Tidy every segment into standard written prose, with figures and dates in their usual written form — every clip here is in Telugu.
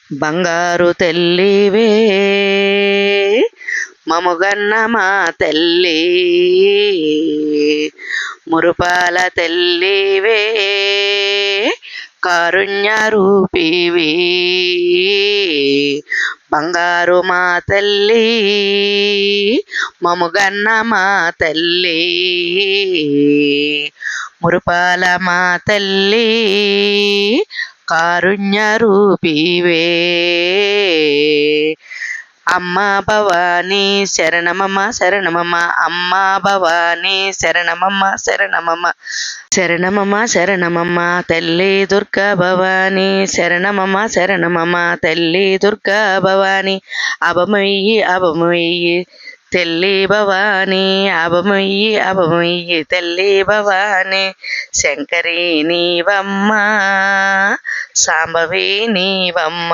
బంగారు తెల్లివే మముగన్న మా తల్లి, మురుపాల తెల్లివే కారుణ్య రూపివి. బంగారు మా తల్లి మముగన్న మా తల్లి, మురుపాల మా తల్లి కారుణ్య రూపివే. అమ్మ భవానీ శరణమమ్మ శరణమమ్మ, అమ్మ భవానీ శరణమమ్మ శరణమమ్మ, శరణమమ్మ శరణమమ్మ తల్లి దుర్గా భవానీ, శరణమమ్మ శరణమమ్మ తల్లి దుర్గా భవానీ. అభమయ్యి అభమయ్యి తెల్లి భవానీ, అభమయ్యి అభమయ్యి తెల్లి భవానీ. శంకరి నీవమ్మ సాంబవి నీవమ్మ,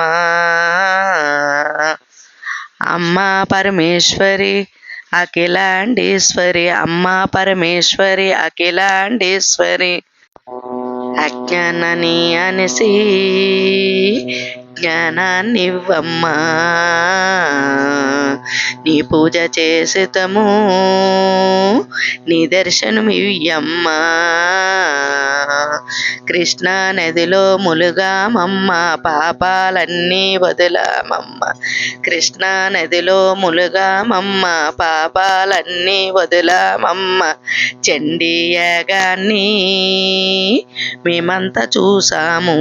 అమ్మ పరమేశ్వరి అఖిలాండేశ్వరి, అమ్మ పరమేశ్వరి అఖిలాండేశ్వరి. అజ్ఞానాన్ని అనేసి జ్ఞానాన్నివ్వమ్మా, నీ పూజ చేసేతము నీ దర్శనమియ్యమ్మా. కృష్ణా నదిలో ములుగామమ్మ పాపాలన్నీ వదిలామమ్మ, కృష్ణా నదిలో ములుగామమ్మ పాపాలన్నీ వదిలామమ్మ. చండీ యాగాన్ని మేమంతా చూసాము,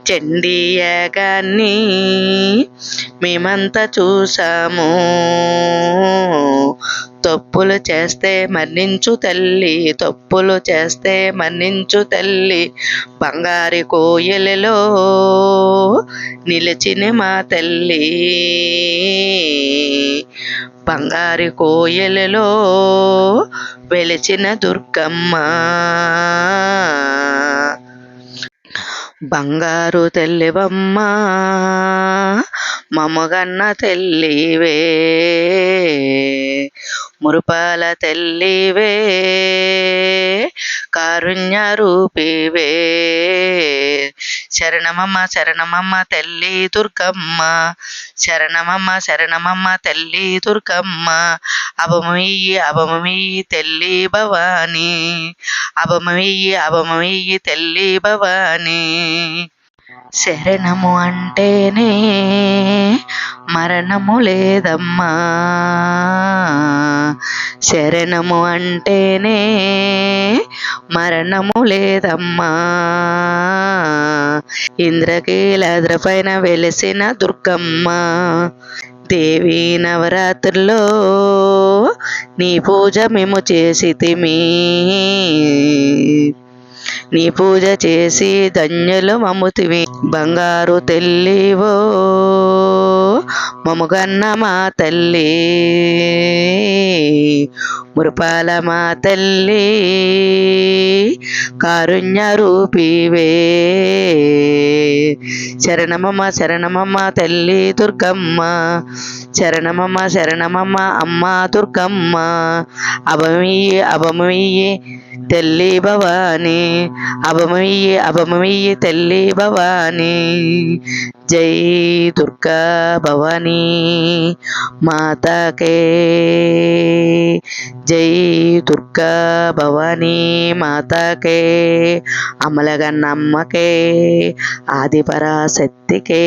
చండీ యాగాన్ని మేమంతా చూసాము. తప్పులు చేస్తే మన్నించు తల్లి, తప్పులు చేస్తే మన్నించు తల్లి. బంగారు కోయిలలో నిలిచిన మా తల్లి, బంగారు కోయిలలో వెలిచిన దుర్గమ్మ. బంగారు తెల్లివమ్మ మమగన్న తెల్లివే, మురుపాల తెల్లివే కారుణ్య రూపివే. శరణమమ్మ శరణమమ్మ తల్లి దుర్గమ్మ, శరణమమ్మ శరణమమ్మ తల్లి దుర్గమ్మ. అభమయ్యి అభమయ్యి తెల్లి భవానీ, అభమయ్యి అభమయ్యి తెల్లి భవానీ. శరణము అంటేనే మరణము లేదమ్మా, శరణము అంటేనే మరణము లేదమ్మా. ఇంద్రకీలాద్రి పైన వెలిసిన దుర్గమ్మ, దేవి నవరాత్రుల్లో నీ పూజ మేము చేసితిమి, నీ పూజ చేసి ధన్యులు మమ్ముతివి. బంగారు తెల్లివో మముగన్న మా తల్లి, మురుపాల మా తల్లి కారుణ్య రూపివే. శరణమమ్మ శరణమమ్మ తల్లి దుర్గమ్మ, శరణమమ్మ శరణమమ్మ అమ్మ దుర్గమ్మ. అభమయ్యి అభమయ్యి తెల్లి భవానీ, అభమయ్యి అభమయ్యి తెల్లి భవానీ. జై దుర్గా భవానీ మాతాకే, జై దుర్గా భవానీ మాతాకే. అమలగన్నమ్మకే ఆదిపరాశక్తికే.